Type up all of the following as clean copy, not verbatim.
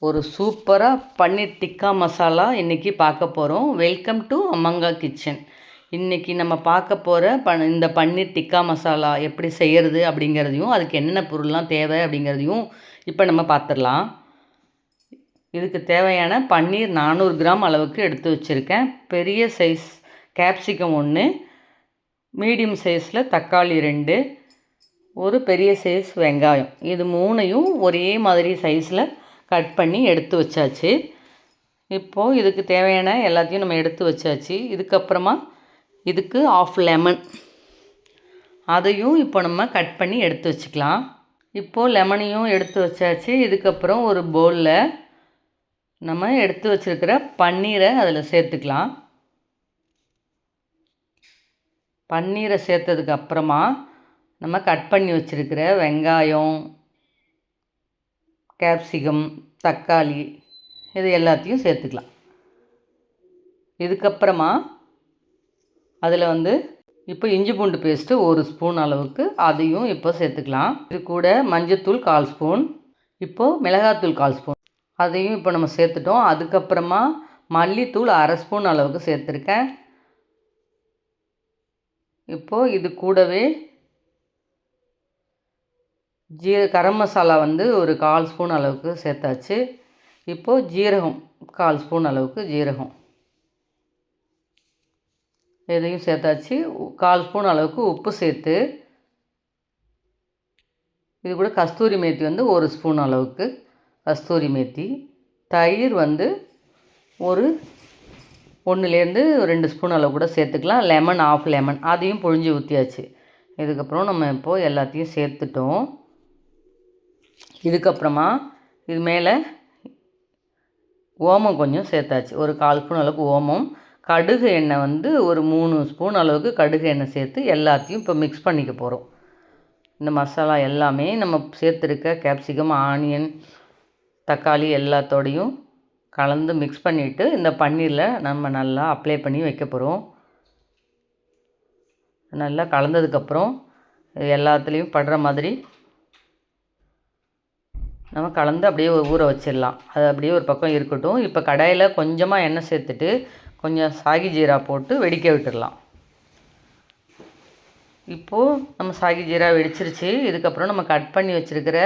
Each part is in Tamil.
ஒரு சூப்பராக பன்னீர் டிக்கா மசாலா இன்றைக்கி பார்க்க போகிறோம். Welcome to Ammanga kitchen. இன்றைக்கி நம்ம பார்க்க போகிற இந்த பன்னீர் டிக்கா மசாலா எப்படி செய்கிறது அப்படிங்கிறதையும், அதுக்கு என்னென்ன பொருள்லாம் தேவை அப்படிங்கிறதையும் இப்போ நம்ம பார்த்துடலாம். இதுக்கு தேவையான பன்னீர் 400 கிராம் அளவுக்கு எடுத்து வச்சுருக்கேன். பெரிய சைஸ் கேப்சிகம் 1, மீடியம் சைஸில் தக்காளி 2, ஒரு பெரிய சைஸ் வெங்காயம். இது 3ஐயும் ஒரே மாதிரி சைஸில் கட் பண்ணி எடுத்து வச்சாச்சு. இப்போது இதுக்கு தேவையான எல்லாத்தையும் நம்ம எடுத்து வச்சாச்சு. இதுக்கப்புறமா இதுக்கு ஆஃப் லெமன், அதையும் இப்போ நம்ம கட் பண்ணி எடுத்து வச்சுக்கலாம். இப்போது லெமனையும் எடுத்து வச்சாச்சு. இதுக்கப்புறம் ஒரு பவுலில் நம்ம எடுத்து வச்சுருக்கிற பன்னீரை அதில் சேர்த்துக்கலாம். பன்னீரை சேர்த்ததுக்கு அப்புறமா நம்ம கட் பண்ணி வச்சுருக்கிற வெங்காயம், கேப்சிகம், தக்காளி இது எல்லாத்தையும் சேர்த்துக்கலாம். இதுக்கப்புறமா அதில் இப்போ இஞ்சி பூண்டு பேஸ்ட்டு 1 ஸ்பூன் அளவுக்கு அதையும் இப்போ சேர்த்துக்கலாம். இது கூட மஞ்சத்தூள் 1/4 ஸ்பூன், இப்போது மிளகாத்தூள் 1/4 ஸ்பூன் அதையும் இப்போ நம்ம சேர்த்துட்டோம். அதுக்கப்புறமா மல்லித்தூள் 1/2 ஸ்பூன் அளவுக்கு சேர்த்துருக்கேன். இப்போது இது கூடவே கரம் மசாலா ஒரு 1/4 ஸ்பூன் அளவுக்கு சேர்த்தாச்சு. இப்போது ஜீரகம் 1/4 ஸ்பூன் அளவுக்கு ஜீரகம் இதையும் சேர்த்தாச்சு. 1/4 ஸ்பூன் அளவுக்கு உப்பு சேர்த்து, இது கூட கஸ்தூரி மேத்தி 1 ஸ்பூன் அளவுக்கு கஸ்தூரி மேத்தி, தயிர் ஒரு 1லேருந்து 2 ஸ்பூன் அளவு கூட சேர்த்துக்கலாம். லெமன், ஆஃப் லெமன் அதையும் புழிஞ்சு ஊற்றியாச்சு. இதுக்கப்புறம் நம்ம இப்போது எல்லாத்தையும் சேர்த்துட்டோம். இதுக்கப்புறமா இது மேலே ஓமம் கொஞ்சம் சேர்த்தாச்சு. ஒரு 1/4 ஸ்பூன் அளவுக்கு ஓமம், கடுகு எண்ணெய் ஒரு 3 ஸ்பூன் அளவுக்கு கடுகு எண்ணெய் சேர்த்து எல்லாத்தையும் இப்போ மிக்ஸ் பண்ணிக்க போகிறோம். இந்த மசாலா எல்லாமே நம்ம சேர்த்துருக்க கேப்சிகம், ஆனியன், தக்காளி எல்லாத்தோடையும் கலந்து மிக்ஸ் பண்ணிவிட்டு இந்த பன்னீரில் நம்ம நல்லா அப்ளை பண்ணி வைக்க போகிறோம். நல்லா கலந்ததுக்கப்புறம் எல்லாத்துலேயும் படுற மாதிரி நம்ம கலந்து அப்படியே ஊற வச்சிடலாம். அது அப்படியே ஒரு பக்கம் இருக்கட்டும். இப்போ கடாயில் கொஞ்சமாக எண்ணெய் சேர்த்துட்டு கொஞ்சம் சாகி ஜீரா போட்டு வெடிக்க விட்டுடலாம். இப்போது நம்ம சாகி ஜீரா வெடிச்சிருச்சு. இதுக்கப்புறம் நம்ம கட் பண்ணி வச்சுருக்கிற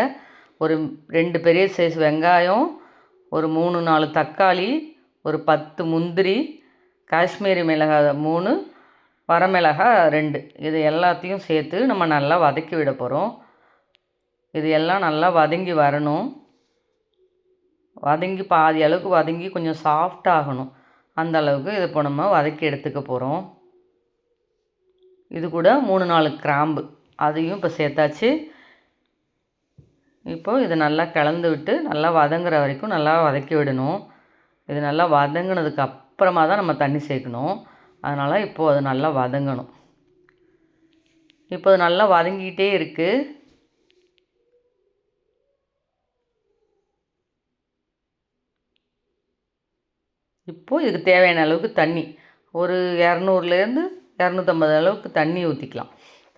ஒரு 2 பெரிய சைஸ் வெங்காயம், ஒரு 3-4 தக்காளி, ஒரு 10 முந்திரி, காஷ்மீரி மிளகாய் 3, வரமிளகாய் 2 இது எல்லாத்தையும் சேர்த்து நம்ம நல்லா வதக்கி விட போகிறோம். இது எல்லாம் நல்லா வதங்கி வரணும். வதங்கி பாதி அளவுக்கு வதங்கி கொஞ்சம் சாஃப்டாகணும். அந்த அளவுக்கு இது இப்போ நம்ம வதக்கி எடுத்துக்க போகிறோம். இது கூட 3-4 கிராம்பு அதையும் இப்போ சேர்த்தாச்சு. இப்போது இது நல்லா கலந்து விட்டு நல்லா வதங்குற வரைக்கும் நல்லா வதக்கி விடணும். இது நல்லா வதங்கினதுக்கு அப்புறமா தான் நம்ம தண்ணி சேர்க்கணும். அதனால் இப்போது அது நல்லா வதங்கணும். இப்போ அது நல்லா வதங்கிக்கிட்டே இருக்குது. இப்போது இதுக்கு தேவையான அளவுக்கு தண்ணி ஒரு 200லேருந்து 250 அளவுக்கு தண்ணி ஊற்றிக்கலாம்.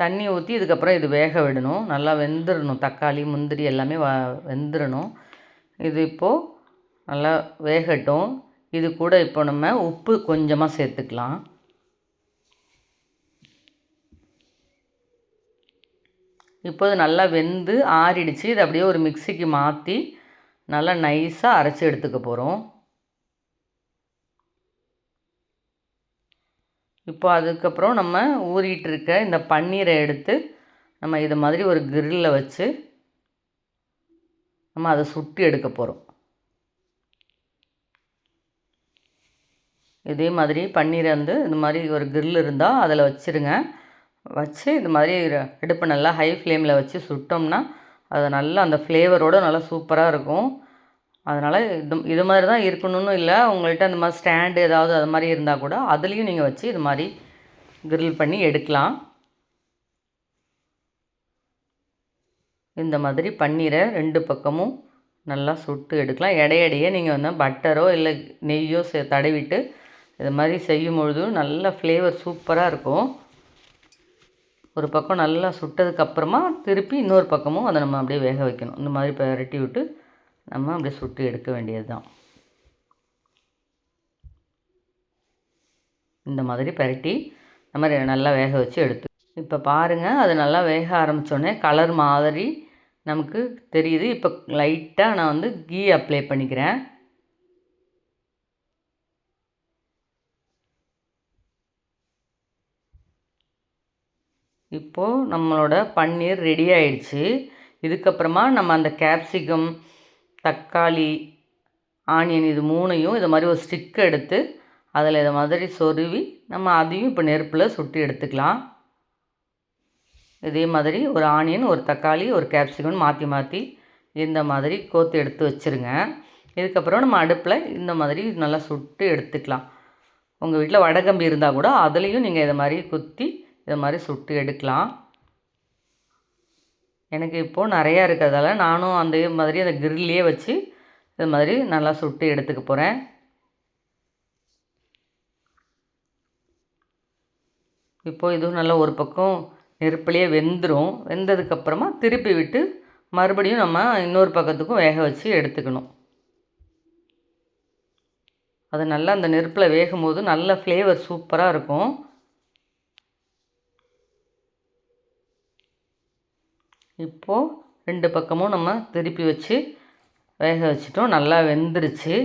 தண்ணி ஊற்றி இதுக்கப்புறம் இது வேக விடணும். நல்லா வெந்துடணும். தக்காளி, முந்திரி எல்லாமே வெந்துடணும். இது இப்போது நல்லா வேகட்டும். இது கூட இப்போ நம்ம உப்பு கொஞ்சமாக சேர்த்துக்கலாம். இப்போது நல்லா வெந்து ஆறிடுச்சு. இது அப்படியே ஒரு மிக்சிக்கு மாற்றி நல்லா நைஸாக அரைச்சி எடுத்துக்க போகிறோம். இப்போ அதுக்கப்புறம் நம்ம ஊறிட்டு இருக்க இந்த பன்னீரை எடுத்து நம்ம இது மாதிரி ஒரு கிரில்லில் வச்சு நம்ம அதை சுட்டி எடுக்க போகிறோம். இதே மாதிரி பன்னீரை இது மாதிரி ஒரு கிரில் இருந்தால் அதில் வச்சுருங்க. வச்சு இது மாதிரி அடுப்பை நல்லா ஹை ஃப்ளேமில் வச்சு சுட்டோம்னா அது நல்லா அந்த ஃப்ளேவரோடு நல்லா சூப்பராக இருக்கும். அதனால் இது மாதிரி தான் இருக்கணும்னு இல்லை. உங்கள்கிட்ட அந்த மாதிரி ஸ்டாண்டு ஏதாவது அது மாதிரி இருந்தால் கூட அதுலேயும் நீங்கள் வச்சு இது மாதிரி கிரில் பண்ணி எடுக்கலாம். இந்த மாதிரி பன்னீரை 2 பக்கமும் நல்லா சுட்டு எடுக்கலாம். இடையிடையே நீங்கள் பட்டரோ இல்லை நெய்யோ தடவிட்டு இது மாதிரி செய்யும் பொழுது நல்ல ஃப்ளேவர் சூப்பராக இருக்கும். ஒரு பக்கம் நல்லா சுட்டதுக்கப்புறமா திருப்பி இன்னொரு பக்கமும் அதை நம்ம அப்படியே வேக வைக்கணும். இந்த மாதிரி பரட்டி விட்டு நம்ம அப்படியே சுட்டு எடுக்க வேண்டியது தான். இந்த மாதிரி பரட்டி நம்ம நல்லா வேக வச்சு எடுத்து இப்போ பாருங்கள், அது நல்லா வேக ஆரம்பித்தோடனே கலர் மாதிரி நமக்கு தெரியுது. இப்போ லைட்டாக நான் வந்து கீ அப்ளை பண்ணிக்கிறேன். இப்போது நம்மளோட பன்னீர் ரெடி ஆயிடுச்சு. இதுக்கப்புறமா நம்ம அந்த கேப்சிகம், தக்காளி, ஆனியன் இது 3ஐயும் இது மாதிரி ஒரு ஸ்டிக் எடுத்து அதில் இதை மாதிரி சொருவி நம்ம அதையும் இப்போ நெருப்பில் சுட்டு எடுத்துக்கலாம். இதே மாதிரி ஒரு ஆனியன், ஒரு தக்காளி, ஒரு கேப்சிகம் மாற்றி மாற்றி இந்த மாதிரி கோத்து எடுத்து வச்சுருங்க. இதுக்கப்புறம் நம்ம அடுப்பில் இந்த மாதிரி நல்லா சுட்டு எடுத்துக்கலாம். உங்கள் வீட்டில் வடகம்பி இருந்தால் கூட அதுலேயும் நீங்கள் இதை மாதிரி குத்தி இதை மாதிரி சுட்டு எடுக்கலாம். எனக்கு இப்போது நிறையா இருக்கிறதால நானும் அந்த மாதிரி அந்த கிரில்லையே வச்சு இது மாதிரி நல்லா சுட்டு எடுத்துக்க போகிறேன். இப்போது இதுவும் நல்லா ஒரு பக்கம் நெருப்புலேயே வெந்துடும். வெந்ததுக்கப்புறமா திருப்பி விட்டு மறுபடியும் நம்ம இன்னொரு பக்கத்துக்கும் வேக வச்சு எடுத்துக்கணும். அது நல்லா அந்த நெருப்பில் வேகும்போது நல்ல ஃப்ளேவர் சூப்பராக இருக்கும். இப்போது 2 பக்கமும் நம்ம திருப்பி வச்சு வேக வச்சிட்டோம். நல்லா வெந்துருச்சு.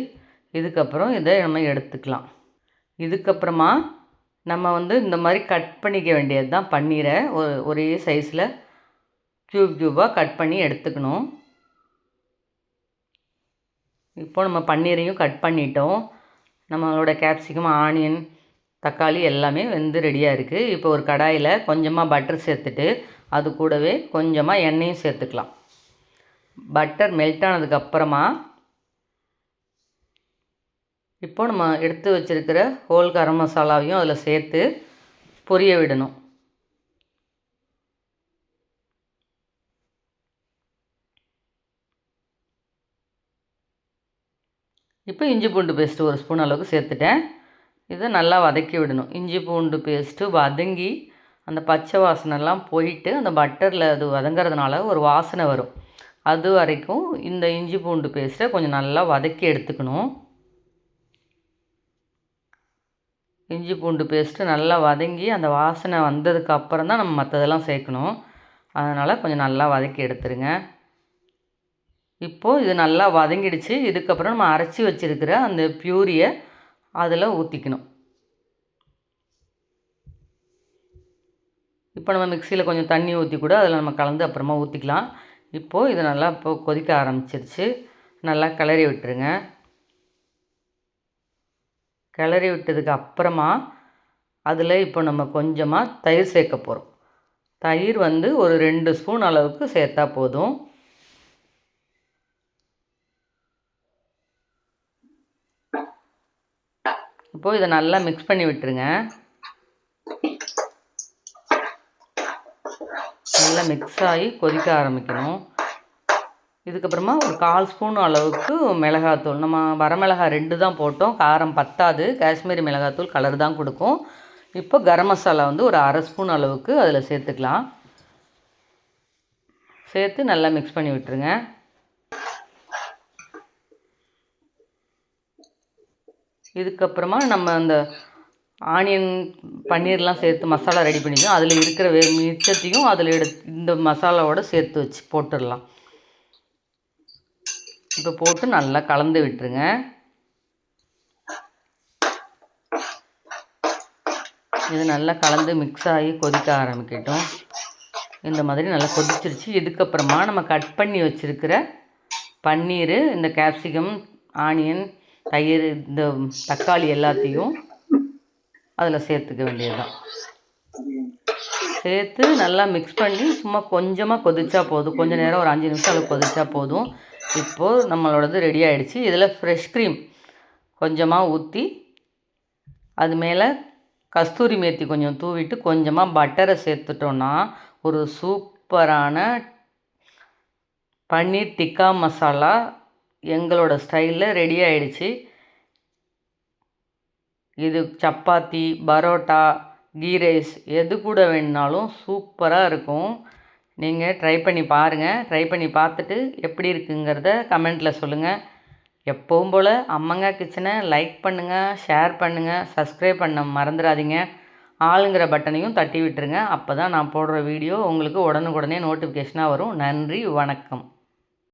இதுக்கப்புறம் இதை நம்ம எடுத்துக்கலாம். இதுக்கப்புறமா நம்ம வந்து இந்த மாதிரி கட் பண்ணிக்க வேண்டியது தான் பன்னீரை. ஒரே சைஸில் க்யூபாக கட் பண்ணி எடுத்துக்கணும். இப்போ நம்ம பன்னீரையும் கட் பண்ணிட்டோம். நம்மளோட கேப்சிகம், ஆனியன், தக்காளி எல்லாமே வெந்து ரெடியாக இருக்குது. இப்போ ஒரு கடாயில் கொஞ்சமாக பட்டர் சேர்த்துட்டு அது கூடவே கொஞ்சமாக எண்ணெயும் சேர்த்துக்கலாம். பட்டர் மெல்ட் ஆனதுக்கப்புறமா இப்போ நம்ம எடுத்து வச்சுருக்கிற ஹோல் கரம் மசாலாவையும் அதில் சேர்த்து பொரிய விடணும். இப்போ இஞ்சி பூண்டு பேஸ்ட்டு ஒரு ஸ்பூன் அளவுக்கு சேர்த்துட்டேன். இதை நல்லா வதக்கி விடணும். இஞ்சி பூண்டு பேஸ்ட்டு வதங்கி அந்த பச்சை வாசனைலாம் போயிட்டு அந்த பட்டரில் அது வதங்கிறதுனால ஒரு வாசனை வரும். அது வரைக்கும் இந்த இஞ்சி பூண்டு பேஸ்ட்டை கொஞ்சம் நல்லா வதக்கி எடுத்துக்கணும். இஞ்சி பூண்டு பேஸ்ட்டு நல்லா வதங்கி அந்த வாசனை வந்ததுக்கு அப்புறம் தான் நம்ம மற்றதெல்லாம் சேர்க்கணும். அதனால் கொஞ்சம் நல்லா வதக்கி எடுத்துருங்க. இப்போது இது நல்லா வதங்கிடுச்சு. இதுக்கப்புறம் நம்ம அரைச்சி வச்சுருக்கிற அந்த பியூரியை அதில் ஊற்றிக்கணும். இப்போ நம்ம மிக்சியில் கொஞ்சம் தண்ணி ஊற்றி கூட அதில் நம்ம கலந்து அப்புறமா ஊற்றிக்கலாம். இப்போது இது நல்லா கொதிக்க ஆரம்பிச்சிருச்சு. நல்லா கிளறி விட்டுருங்க. கிளறி விட்டதுக்கு அப்புறமா அதில் இப்போ நம்ம கொஞ்சமாக தயிர் சேர்க்க போகிறோம். தயிர் வந்து ஒரு 2 ஸ்பூன் அளவுக்கு சேர்த்தா போதும். இப்போது இதை நல்லா மிக்ஸ் பண்ணி விட்டுருங்க. நல்லா மிக்ஸ் ஆகி கொதிக்க ஆரம்பிக்கணும். இதுக்கப்புறமா ஒரு 1/4 ஸ்பூன் அளவுக்கு மிளகாத்தூள், நம்ம வரமிளகாய் 2 தான் போட்டோம், காரம் பத்தாது. காஷ்மீரி மிளகாத்தூள் கலர் தான் கொடுக்கும். இப்போ கரம் மசாலா வந்து ஒரு 1/2 ஸ்பூன் அளவுக்கு அதில் சேர்த்துக்கலாம். சேர்த்து நல்லா மிக்ஸ் பண்ணி விட்டுருங்க. இதுக்கப்புறமா நம்ம அந்த ஆனியன் பன்னீர்லாம் சேர்த்து மசாலா ரெடி பண்ணிக்கணும். அதில் இருக்கிற மிச்சத்தையும் அதில் இந்த மசாலாவோடு சேர்த்து வச்சு போட்டுடலாம். இப்போ போட்டு நல்லா கலந்து விட்டுருங்க. இது நல்லா கலந்து மிக்ஸ் ஆகி கொதிக்க ஆரம்பிக்கட்டும். இந்த மாதிரி நல்லா கொதிச்சிருச்சு. இதுக்கப்புறமா நம்ம கட் பண்ணி வச்சுருக்கிற பன்னீர், இந்த கேப்சிகம், ஆனியன், தயிர், இந்த தக்காளி எல்லாத்தையும் அதில் சேர்த்துக்க வேண்டியது தான். சேர்த்து நல்லா மிக்ஸ் பண்ணி சும்மா கொஞ்சமாக கொதிச்சா போதும். கொஞ்சம் நேரம் ஒரு 5 நிமிஷம் அளவு கொதிச்சா போதும். இப்போது நம்மளோடது ரெடி ஆகிடுச்சு. இதில் ஃப்ரெஷ் க்ரீம் கொஞ்சமாக ஊற்றி அது மேலே கஸ்தூரி மேத்தி கொஞ்சம் தூவிட்டு கொஞ்சமாக பட்டரை சேர்த்துட்டோன்னா ஒரு சூப்பரான பன்னீர் டிக்கா மசாலா எங்களோட ஸ்டைலில் ரெடி ஆகிடுச்சு. இது சப்பாத்தி, பரோட்டா, கீ ரைஸ் எது கூட வேணுனாலும் சூப்பராக இருக்கும். நீங்கள் ட்ரை பண்ணி பாருங்கள். ட்ரை பண்ணி பார்த்துட்டு எப்படி இருக்குங்கிறத கமெண்ட்டில் சொல்லுங்கள். எப்பவும் போல் அம்மங்கா கிச்சனை லைக் பண்ணுங்கள், ஷேர் பண்ணுங்கள், சப்ஸ்கிரைப் பண்ண மறந்துடாதீங்க. ஆளுங்கிற பட்டனையும் தட்டி விட்டுருங்க. அப்போ தான் நான் போடுற வீடியோ உங்களுக்கு உடனுக்குடனே நோட்டிஃபிகேஷனாக வரும். நன்றி, வணக்கம்.